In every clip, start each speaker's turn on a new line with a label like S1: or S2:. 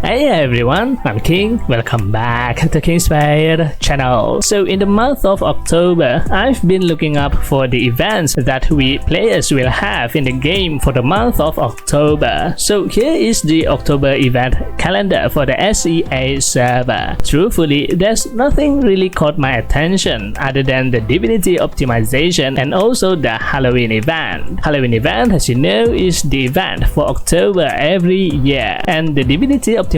S1: Hey everyone, I'm King. Welcome back to King Spade channel. So in the month of October, I've been looking up for the events that we players will have in the game for the month of October. So here is the October event calendar for the SEA server. Truthfully, there's nothing really caught my attention other than the divinity optimization and also the Halloween event. Halloween event, as you know, is the event for October every year, and the divinity optimization,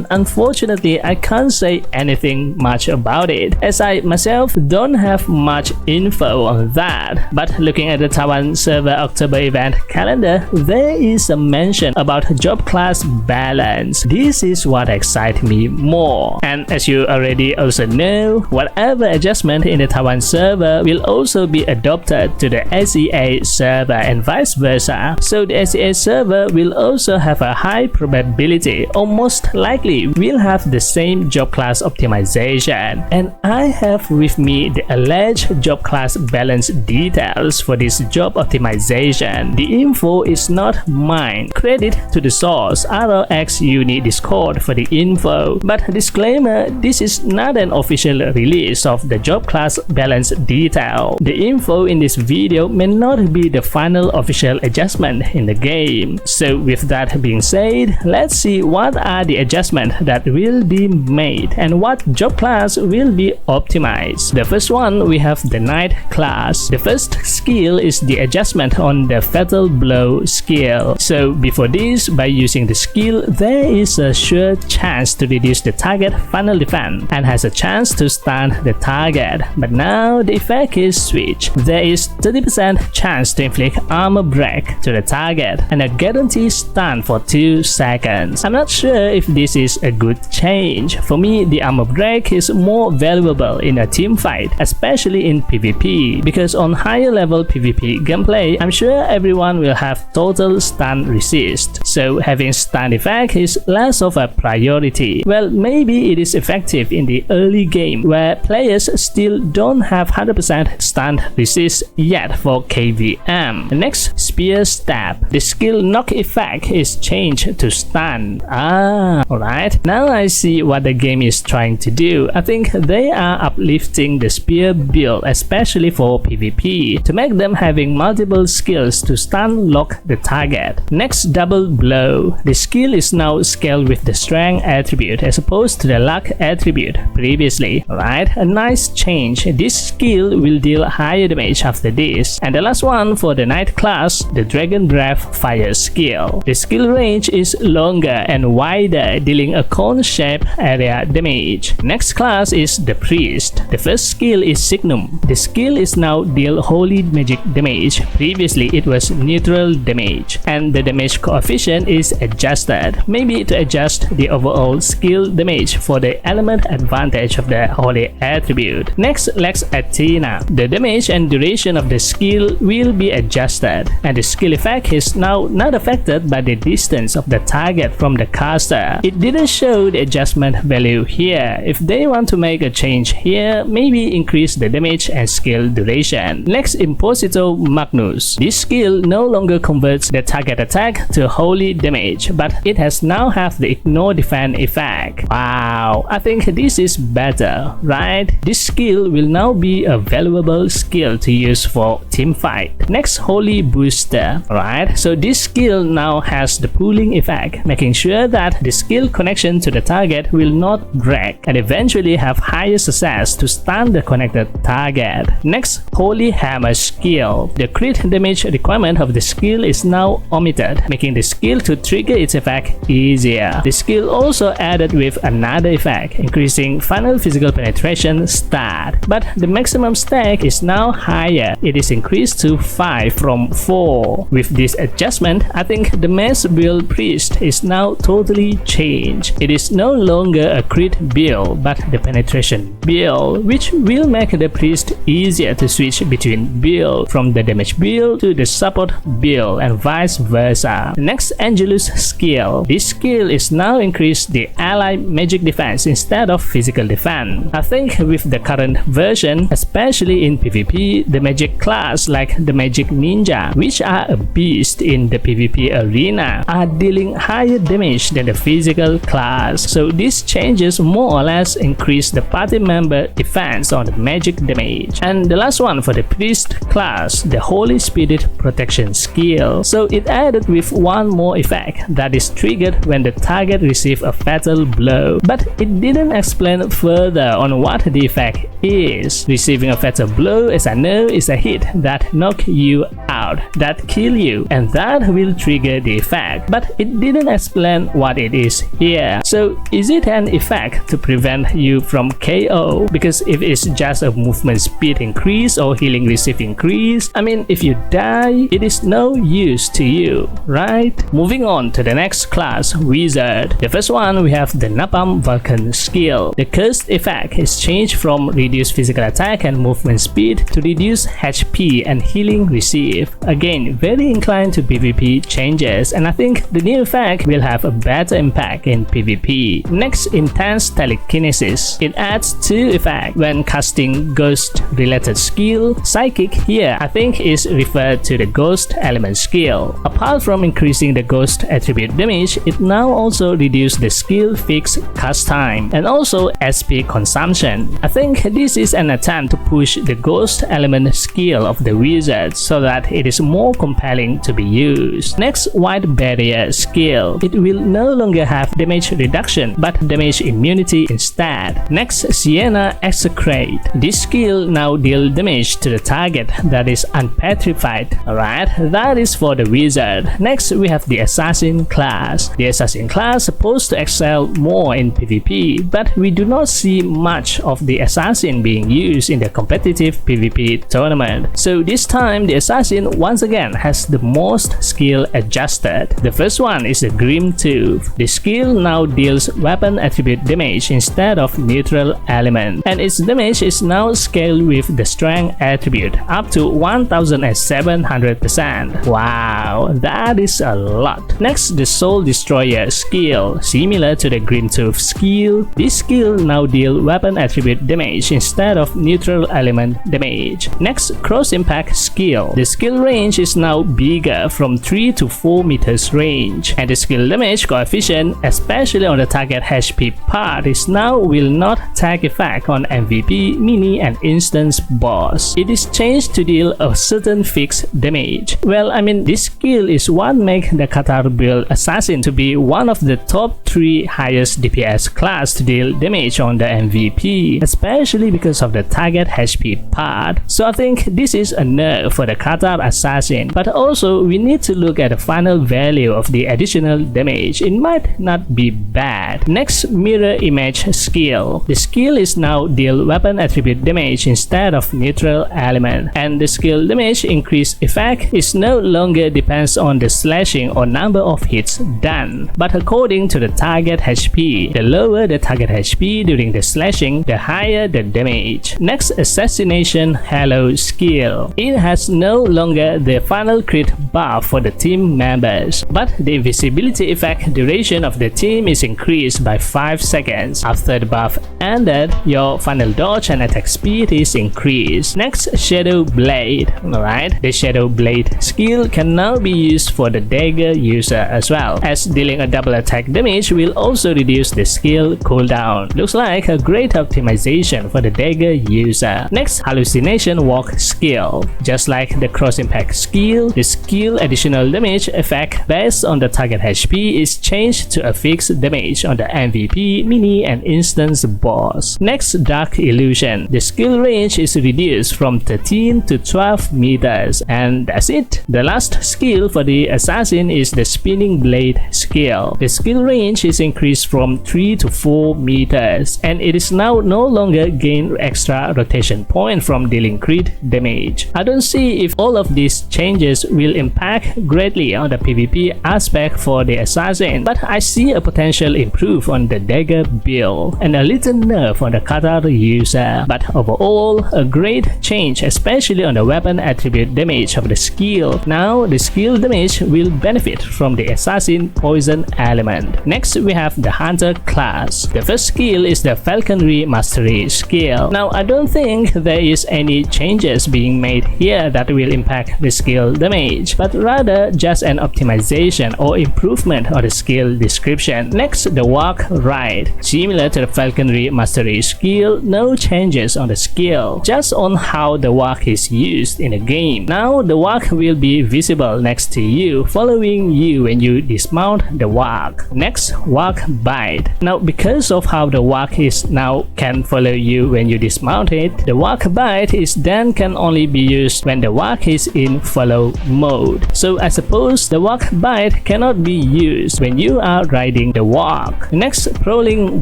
S1: unfortunately, I can't say anything much about it, as I myself don't have much info on that. But looking at the Taiwan server October event calendar, there is a mention about job class balance. This is what excites me more. And as you already also know, whatever adjustment in the Taiwan server will also be adopted to the SEA server and vice versa. So the SEA server will also have a high probability, or most likely will have the same job class optimization. And I have with me the alleged job class balance details for this job optimization. The info is not mine. Credit to the source, ROX Uni Discord, for the info. But disclaimer, this is not an official release of the job class balance detail. The info in this video may not be the final official adjustment in the game. So with that being said, let's see what are the adjustments that will be made and what job class will be optimized. The first one, we have the Knight class. The first skill is the adjustment on the Fatal Blow skill. So before this, by using the skill, there is a sure chance to reduce the target final defense and has a chance to stun the target. But now the effect is switched. There is 30% chance to inflict armor break to the target and a guaranteed stun for 2 seconds. I'm not sure if this is a good change. For me, the armor break is more valuable in a team fight, especially in PvP, because on higher level PvP gameplay, I'm sure everyone will have total stun resist. So having stun effect is less of a priority. Well, maybe it is effective in the early game where players still don't have 100% stun resist yet for KVM. The next, Spear Stab. The skill knock effect is changed to stun. Alright. Now I see what the game is trying to do. I think they are uplifting the spear build, especially for PvP, to make them having multiple skills to stun lock the target. Next, Double Blow. The skill is now scaled with the strength attribute as opposed to the luck attribute previously. Alright, a nice change. This skill will deal higher damage after this. And the last one for the Knight class, the Dragon Breath Fire skill. The skill range is longer and wider, dealing a cone-shaped area damage. Next class is the Priest. The first skill is Signum. The skill is now deal holy magic damage. Previously it was neutral damage, and the damage coefficient is adjusted, maybe to adjust the overall skill damage for the element advantage of the holy attribute. Next, Lex Athena. The damage and duration of the skill will be adjusted, and the skill effect is now not affected by the distance of the target from the caster. It didn't show the adjustment value here. If they want to make a change here, maybe increase the damage and skill duration. Next, Imposito Magnus. This skill no longer converts the target attack to holy damage, but it has now have the ignore defense effect. Wow, I think this is better, right? This skill will now be a valuable skill to use for team fight. Next, Holy Booster. Alright, so this skill now has the pooling effect, making sure that the skill connection to the target will not break and eventually have higher success to stun the connected target. Next, Holy Hammer skill. The crit damage requirement of the skill is now omitted, making the skill to trigger its effect easier. The skill also added with another effect, increasing final physical penetration stat, but the maximum stack is now higher. It is increased to 5 from 4. With this adjustment, I think the Mass Build Priest is now totally changed. It is no longer a crit build, but the penetration build, which will make the priest easier to switch between build from the damage build to the support build and vice versa. Next, Angelus skill. This skill is now increased the ally magic defense instead of physical defense. I think with the current version, especially in PvP, the magic class like the Magic Ninja, which are a beast in the PvP arena, are dealing higher damage than the physical class. So these changes more or less increase the party member defense on the magic damage. And the last one for the priest class, the Holy Spirit protection skill. So it added with one more effect that is triggered when the target receives a fatal blow, but it didn't explain further on what the effect is. Receiving a fatal blow, as I know, is a hit that knocks you out, that kill you, and that will trigger the effect, but it didn't explain what it is here. So is it an effect to prevent you from KO? Because if it's just a movement speed increase or healing receive increase, I mean, if you die, it is no use to you, right? Moving on to the next class, Wizard. The first one, we have the Napalm Vulcan skill. The cursed effect is changed from reduced physical attack and movement speed to reduce HP and healing receive. Again, very inclined to PvP changes, and I think the new effect will have a better impact in PvP. Next, Intense Telekinesis. It adds 2 effects when casting ghost related skill. Psychic here I think is referred to the ghost element skill. Apart from increasing the ghost attribute damage, it now also reduces the skill fixed cast time and also SP consumption. I think this is an attempt to push the ghost element skill of the wizard so that it is more compelling to be used. Next, White Barrier skill. It will no longer have damage reduction but damage immunity instead. Next, Sienna Execrate. This skill now deals damage to the target that is unpetrified. Alright, that is for the wizard. Next, we have the Assassin class. The Assassin class is supposed to excel more in PvP, but we do not see much of the Assassin being used in the competitive PvP tournament. So this time, the Assassin once again has the most skill adjusted. The first one is the Grim Tooth. The skill now deals weapon attribute damage instead of neutral element, and its damage is now scaled with the strength attribute up to 1700%. Wow, that is a lot. Next, the Soul Destroyer skill. Similar to the Grim Tooth skill, this skill now deals weapon attribute damage instead of neutral element damage. Next, Cross Impact skill. The skill range is now bigger from 3 to 4 meters range, and the skill damage coefficient, especially on the target HP part, is now will not take effect on MVP, mini, and instance boss. It is changed to deal a certain fixed damage. Well, I mean, this skill is what makes the Qatar build Assassin to be one of the top 3 highest DPS class to deal damage on the MVP, especially because of the target HP part. So I think this is a nerf for the Qatar Assassin, but also we need to look at the final value of the additional damage. It might not be bad. Next, Mirror Image skill. The skill is now deal weapon attribute damage instead of neutral element, and the skill damage increase effect is no longer depends on the slashing or number of hits done, but according to the target HP. The lower the target HP during the slashing, the higher the damage. Next, Assassination Halo skill. It has no longer the final crit buff for the team members, but the invisibility effect duration of the team is increased by 5 seconds. After the buff ended, your final dodge and attack speed is increased. Next, Shadow Blade. Alright, the Shadow Blade skill can now be used for the dagger user as well, as dealing a double attack damage will also reduce the skill cooldown. Looks like a great optimization for the dagger user. Next, Hallucination Walk skill. Just like the Cross Impact skill, the skill additional damage effect based on the target HP is changed to a fixed damage on the MVP, mini, and instance boss. Next, Dark Illusion. The skill range is reduced from 13 to 12 meters, and that's it. The last skill for the Assassin is the Spinning Blade skill. The skill range is increased from 3 to 4 meters, and it is now no longer gain extra rotation point from dealing crit damage. I don't see if all of these changes will impact greatly on the PvP aspect for the Assassin, but I see a potential improve on the dagger build and a little nerf on the Qatar user. But overall, a great change, especially on the weapon attribute damage of the skill. Now the skill damage will benefit from the Assassin poison element. Next, we have the Hunter class. The first skill is the Falconry Mastery skill. Now I don't think there is any changes being made here that will impact the skill damage, but rather just an optimization or improvement of the skill skill description. Next, the walk right. Similar to the falconry mastery skill, no changes on the skill, just on how the walk is used in the game. Now the walk will be visible next to you, following you when you dismount the walk. Next, walk bite. Now because of how the walk is now can follow you when you dismount it, the walk bite is then can only be used when the walk is in follow mode. So I suppose the walk bite cannot be used when you are riding the walk. Next, prowling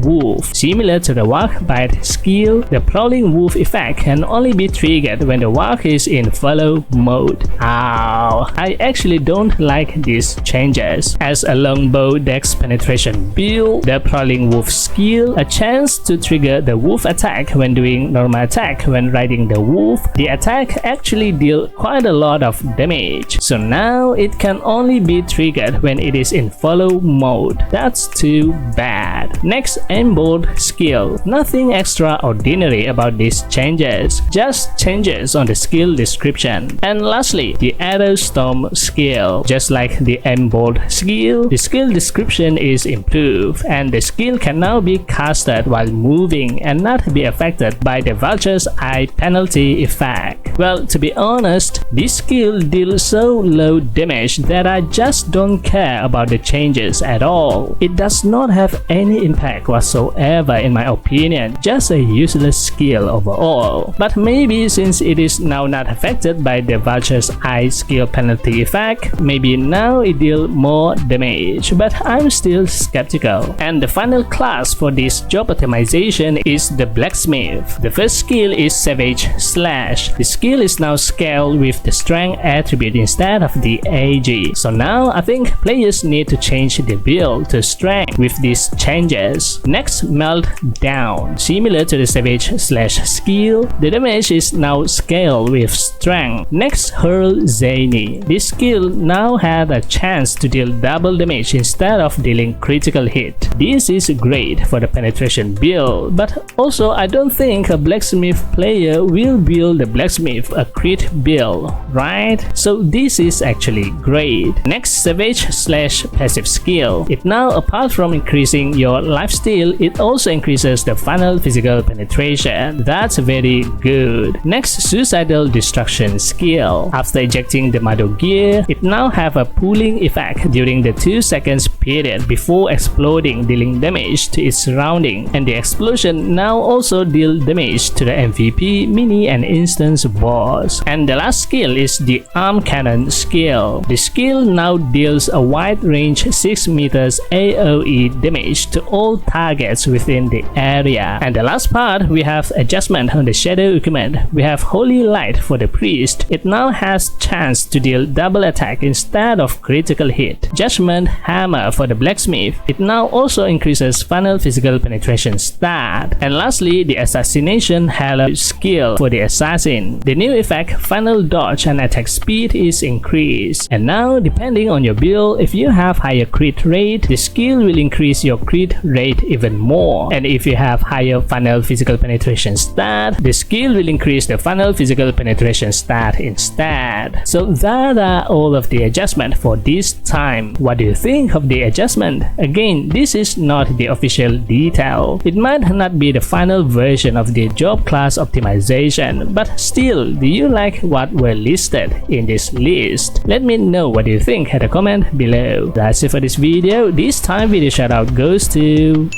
S1: wolf. Similar to the walk bite skill, the prowling wolf effect can only be triggered when the walk is in follow mode. Ow, I actually don't like these changes. As a longbow dex penetration build, the prowling wolf skill, a chance to trigger the wolf attack when doing normal attack when riding the wolf. The attack actually deals quite a lot of damage, so now it can only be triggered when it is in follow mode. That's too bad. Next, aimbolt skill. Nothing extraordinary about these changes, just changes on the skill description. And lastly, the arrow storm skill. Just like the aimbolt skill, the skill description is improved, and the skill can now be casted while moving and not be affected by the vulture's eye penalty effect. Well, to be honest, this skill deals so low damage that I just don't care about the changes at all. It does not have any impact whatsoever in my opinion, just a useless skill overall. But maybe since it is now not affected by the vulture's eye skill penalty effect, maybe now it deals more damage, but I'm still skeptical. And the final class for this job optimization is the Blacksmith. The first skill is Savage Slash. The skill is now scaled with the strength attribute instead of the AG. So now I think players need to change the build to strength with these changes. Next, Melt Down. Similar to the Savage Slash skill, the damage is now scaled with strength. Next, Hurl Zany. This skill now had a chance to deal double damage instead of dealing critical hit. This is great for the penetration build, but also I don't think a Blacksmith player will build the Blacksmith a crit build, right? So this is actually great. Next, Savage Slash passive skill. It now, apart from increasing your lifesteal, it also increases the final physical penetration. That's very good. Next, Suicidal Destruction skill. After ejecting the Mado gear, it now have a pulling effect during the 2 seconds period before exploding, dealing damage to its surrounding, and the explosion now also deal damage to the MVP, mini, and instance boss. And the last skill is the Arm Cannon skill. The skill now deals a wide range 6 meters AoE damage to all targets within the area. And the last part, we have adjustment on the shadow equipment. We have Holy Light for the priest. It now has chance to deal double attack instead of critical hit. Judgment Hammer for the Blacksmith. It now also increases final physical penetration stat. And lastly, the Assassination Halo skill for the assassin. The new effect, final dodge and attack speed, is increased. And now, depending on your build, if you have higher crit rate, the skill will increase your crit rate even more. And if you have higher final physical penetration stat, the skill will increase the final physical penetration stat instead. So that are all of the adjustment for this time. What do you think of the adjustment? Again, this is not the official detail. It might not be the final version of the job class optimization, but still, do you like what were listed in this list? Let me know what you think at a comment below. That's it for this video. This time video shoutout goes to...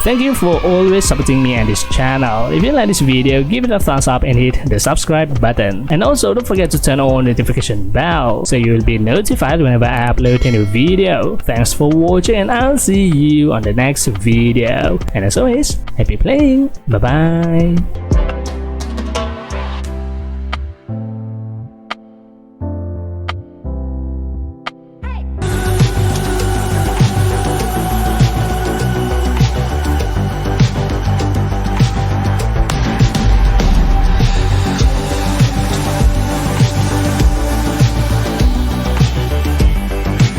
S1: Thank you for always supporting me and this channel. If you like this video, give it a thumbs up and hit the subscribe button. And also don't forget to turn on the notification bell so you will be notified whenever I upload a new video. Thanks for watching and I'll see you on the next video. And as always, happy playing. Bye bye.